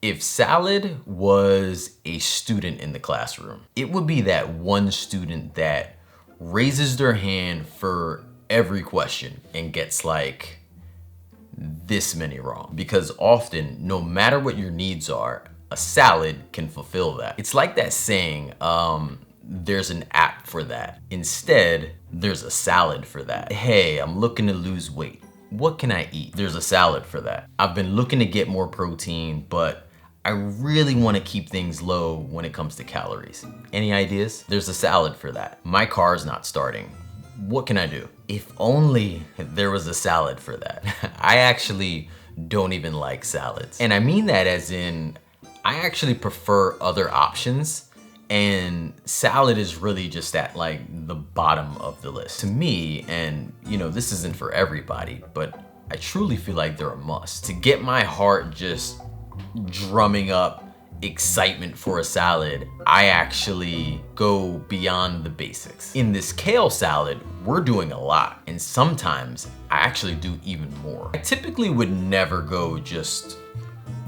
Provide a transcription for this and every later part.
If salad was a student in the classroom, it would be that one student that raises their hand for every question and gets like this many wrong. Because often, no matter what your needs are, a salad can fulfill that. It's like that saying, there's an app for that. Instead, there's a salad for that. Hey, I'm looking to lose weight. What can I eat? There's a salad for that. I've been looking to get more protein, but I really want to keep things low when it comes to calories. Any ideas? There's a salad for that. My car's not starting. What can I do? If only there was a salad for that. I actually don't even like salads. And I mean that as in, I actually prefer other options, and salad is really just at like the bottom of the list. To me, and you know, this isn't for everybody, but I truly feel like they're a must. To get my heart just drumming up excitement for a salad, I actually go beyond the basics. In this kale salad, we're doing a lot, and sometimes I actually do even more. I typically would never go just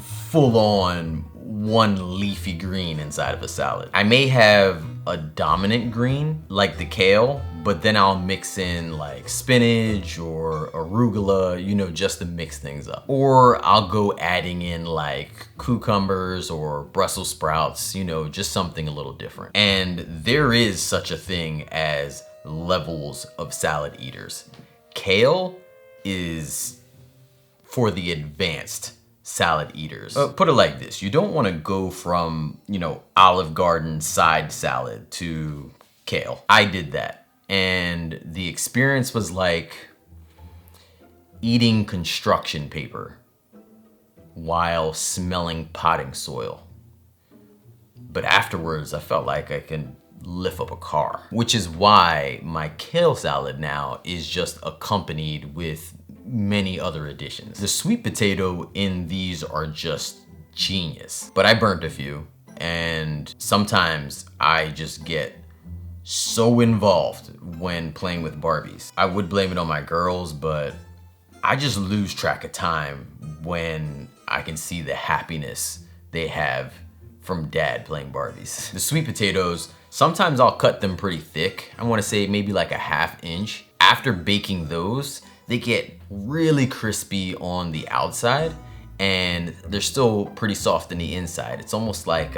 full on one leafy green inside of a salad. I may have a dominant green like the kale, but then I'll mix in like spinach or arugula, you know, just to mix things up. Or I'll go adding in like cucumbers or Brussels sprouts, you know, just something a little different. And there is such a thing as levels of salad eaters. Kale is for the advanced salad eaters. Put it like this, you don't want to go from, you know, Olive Garden side salad to kale. I did that, and the experience was like eating construction paper while smelling potting soil. But afterwards, I felt like I could lift up a car, which is why my kale salad now is just accompanied with many other additions. The sweet potato in these are just genius, but I burnt a few, and sometimes I just get so involved when playing with Barbies. I would blame it on my girls, but I just lose track of time when I can see the happiness they have from dad playing Barbies. The sweet potatoes, sometimes I'll cut them pretty thick. I wanna say maybe like a 1/2 inch. After baking those, they get really crispy on the outside, and they're still pretty soft in the inside. It's almost like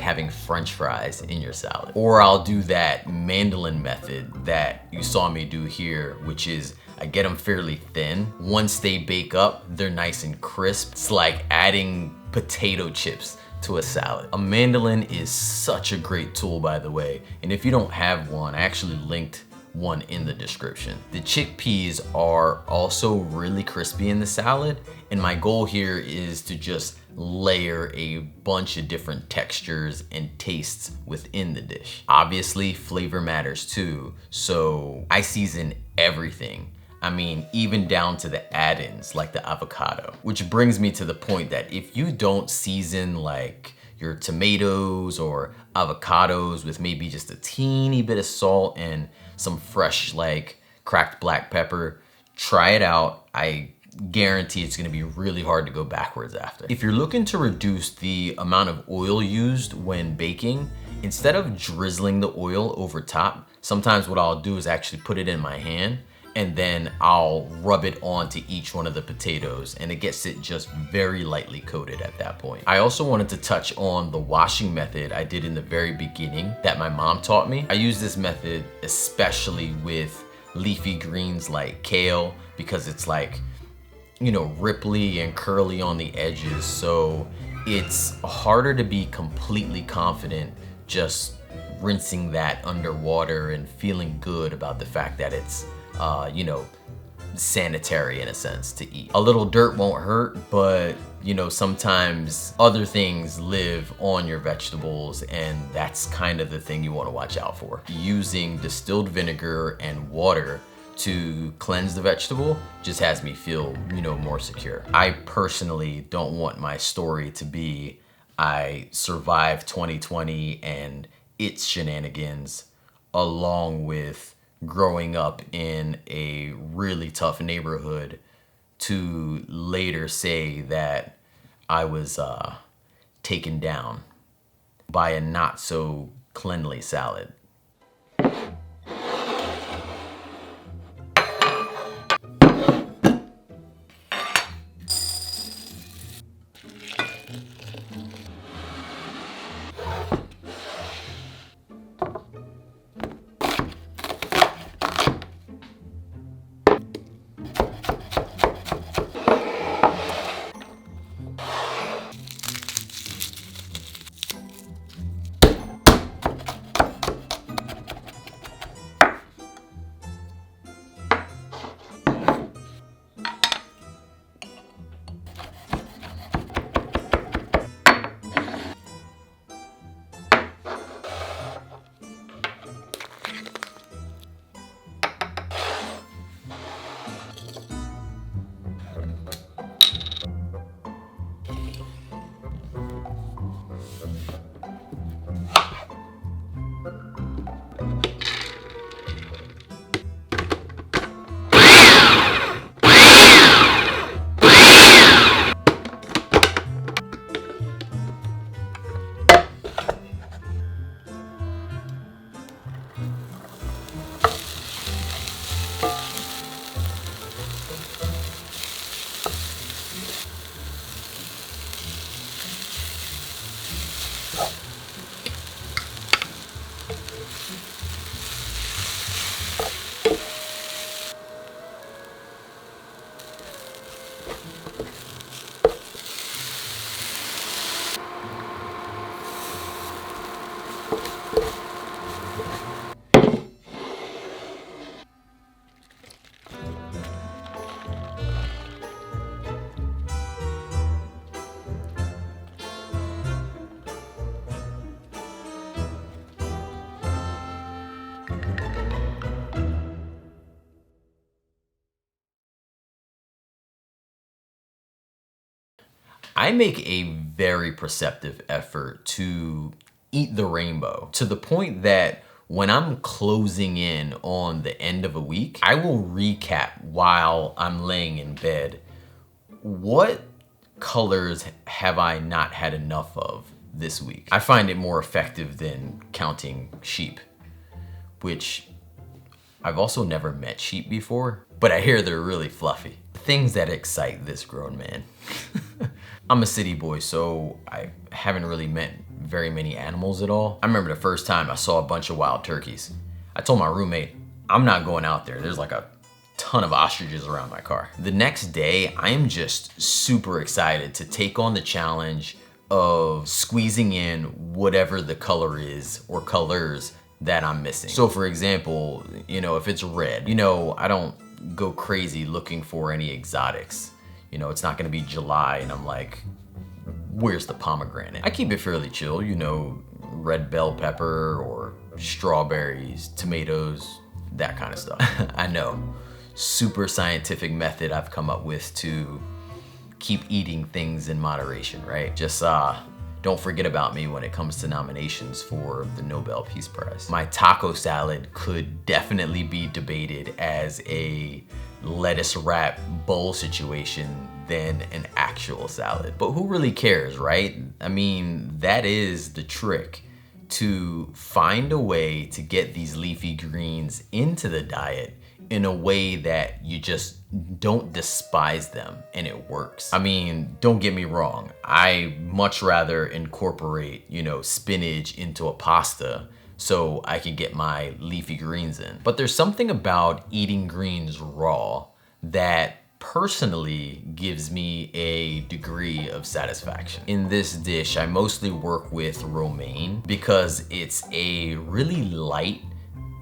having French fries in your salad. Or I'll do that mandolin method that you saw me do here, which is I get them fairly thin. Once they bake up, they're nice and crisp. It's like adding potato chips to a salad. A mandolin is such a great tool, by the way, and if you don't have one, I actually linked one in the description. The chickpeas are also really crispy in the salad, and my goal here is to just layer a bunch of different textures and tastes within the dish. Obviously, flavor matters too, so I season everything. I mean, even down to the add-ins like the avocado. Which brings me to the point that if you don't season like your tomatoes or avocados with maybe just a teeny bit of salt and some fresh like cracked black pepper, try it out. I guarantee it's gonna be really hard to go backwards after. If you're looking to reduce the amount of oil used when baking, instead of drizzling the oil over top, sometimes what I'll do is actually put it in my hand, and then I'll rub it onto each one of the potatoes, and it gets it just very lightly coated at that point. I also wanted to touch on the washing method I did in the very beginning that my mom taught me. I use this method especially with leafy greens like kale, because it's like, you know, ripply and curly on the edges, so it's harder to be completely confident just rinsing that underwater and feeling good about the fact that it's you know, sanitary in a sense to eat. A little dirt won't hurt, but you know, sometimes other things live on your vegetables, and that's kind of the thing you want to watch out for. Using distilled vinegar and water to cleanse the vegetable just has me feel, you know, more secure. I personally don't want my story to be I survived 2020 and its shenanigans, along with growing up in a really tough neighborhood, to later say that I was taken down by a not so cleanly salad. I make a very perceptive effort to eat the rainbow, to the point that when I'm closing in on the end of a week, I will recap while I'm laying in bed. What colors have I not had enough of this week? I find it more effective than counting sheep, which I've also never met sheep before, but I hear they're really fluffy. Things that excite this grown man. I'm a city boy, so I haven't really met very many animals at all. I remember the first time I saw a bunch of wild turkeys. I told my roommate, I'm not going out there. There's like a ton of ostriches around my car. The next day, I am just super excited to take on the challenge of squeezing in whatever the color is or colors that I'm missing. So for example, if it's red, I don't go crazy looking for any exotics. It's not gonna be July and I'm like, where's the pomegranate? I keep it fairly chill, red bell pepper or strawberries, tomatoes, that kind of stuff. I know, super scientific method I've come up with to keep eating things in moderation, right? Just don't forget about me when it comes to nominations for the Nobel Peace Prize. My taco salad could definitely be debated as a lettuce wrap bowl situation than an actual salad. But who really cares, right? I mean, that is the trick, to find a way to get these leafy greens into the diet in a way that you just don't despise them and it works. I mean, don't get me wrong. I much rather incorporate, spinach into a pasta so I can get my leafy greens in. But there's something about eating greens raw that personally gives me a degree of satisfaction. In this dish, I mostly work with romaine because it's a really light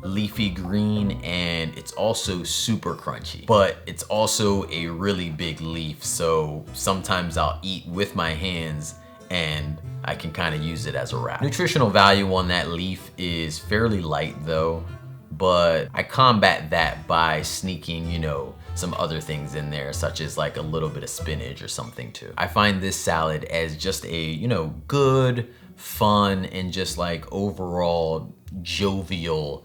leafy green and it's also super crunchy, but it's also a really big leaf, so sometimes I'll eat with my hands and I can kind of use it as a wrap. Nutritional value on that leaf is fairly light though, but I combat that by sneaking, some other things in there, such as like a little bit of spinach or something too. I find this salad as just a, good, fun, and just like overall jovial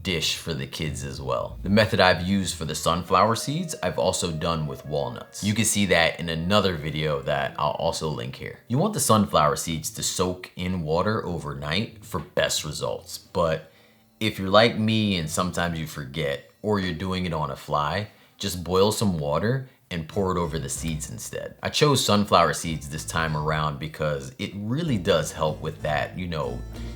dish for the kids as well. The method I've used for the sunflower seeds, I've also done with walnuts. You can see that in another video that I'll also link here. You want the sunflower seeds to soak in water overnight for best results, but if you're like me and sometimes you forget, or you're doing it on a fly, just boil some water and pour it over the seeds instead. I chose sunflower seeds this time around because it really does help with that,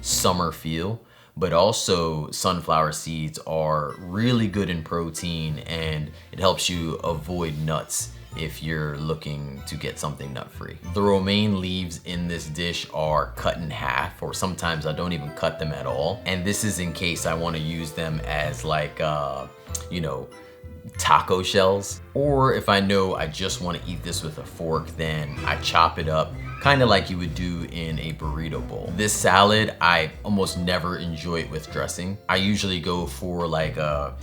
summer feel. But also sunflower seeds are really good in protein, and it helps you avoid nuts if you're looking to get something nut-free. The romaine leaves in this dish are cut in half, or sometimes I don't even cut them at all. And this is in case I want to use them as like, taco shells. Or if I know I just want to eat this with a fork, then I chop it up kind of like you would do in a burrito bowl. This salad, I almost never enjoy it with dressing. I usually go for like a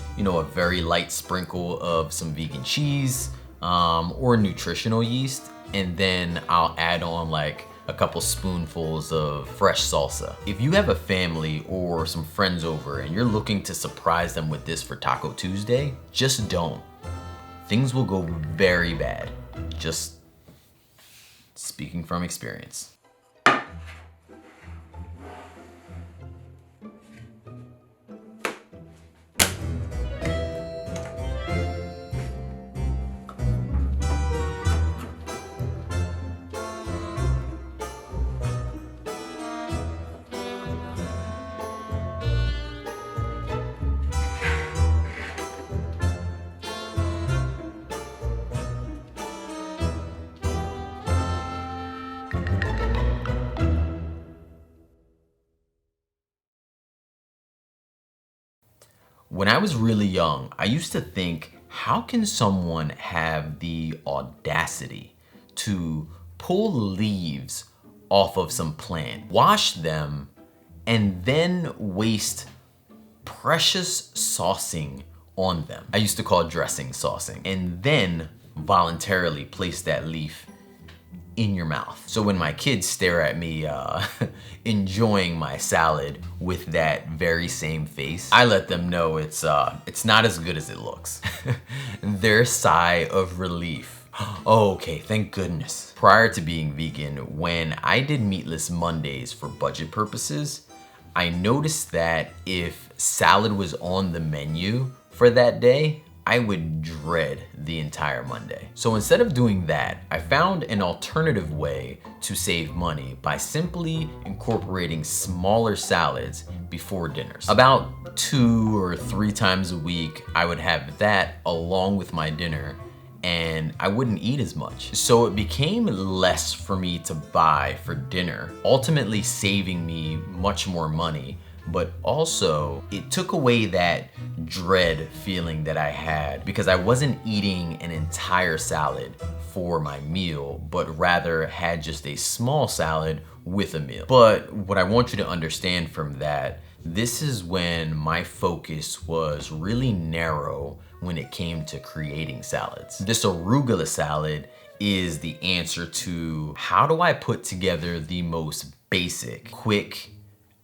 very light sprinkle of some vegan cheese or nutritional yeast, and then I'll add on like a couple spoonfuls of fresh salsa. If you have a family or some friends over and you're looking to surprise them with this for Taco Tuesday, just don't. Things will go very bad. Just speaking from experience. When I was really young, I used to think, how can someone have the audacity to pull leaves off of some plant, wash them, and then waste precious saucing on them? I used to call dressing saucing, and then voluntarily place that leaf in your mouth. So when my kids stare at me enjoying my salad with that very same face, I let them know it's not as good as it looks. Their sigh of relief. Oh, okay, thank goodness. Prior to being vegan, when I did meatless Mondays for budget purposes, I noticed that if salad was on the menu for that day, I would dread the entire Monday. So instead of doing that, I found an alternative way to save money by simply incorporating smaller salads before dinners. About 2 or 3 times a week, I would have that along with my dinner, and I wouldn't eat as much. So it became less for me to buy for dinner, ultimately saving me much more money. But also it took away that dread feeling that I had, because I wasn't eating an entire salad for my meal, but rather had just a small salad with a meal. But what I want you to understand from that, this is when my focus was really narrow when it came to creating salads. This arugula salad is the answer to, how do I put together the most basic, quick,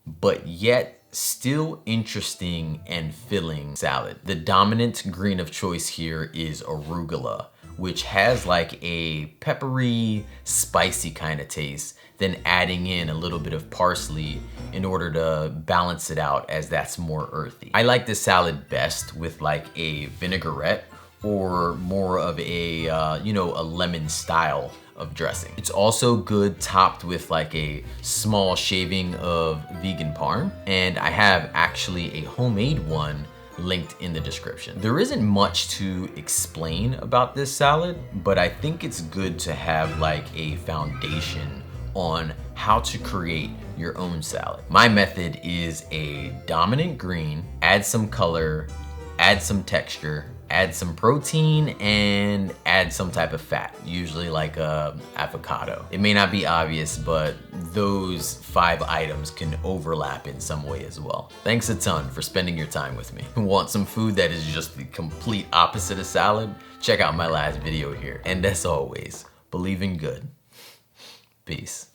but yet still interesting and filling salad? The dominant green of choice here is arugula, which has like a peppery, spicy kind of taste, then adding in a little bit of parsley in order to balance it out, as that's more earthy. I like this salad best with like a vinaigrette or more of a, a lemon style of dressing. It's also good topped with like a small shaving of vegan parm, and I have actually a homemade one linked in the description. There isn't much to explain about this salad, but I think it's good to have like a foundation on how to create your own salad. My method is a dominant green, add some color, add some texture, add some protein, and add some type of fat, usually like avocado. It may not be obvious, but those 5 items can overlap in some way as well. Thanks a ton for spending your time with me. Want some food that is just the complete opposite of salad? Check out my last video here. And as always, believe in good. Peace.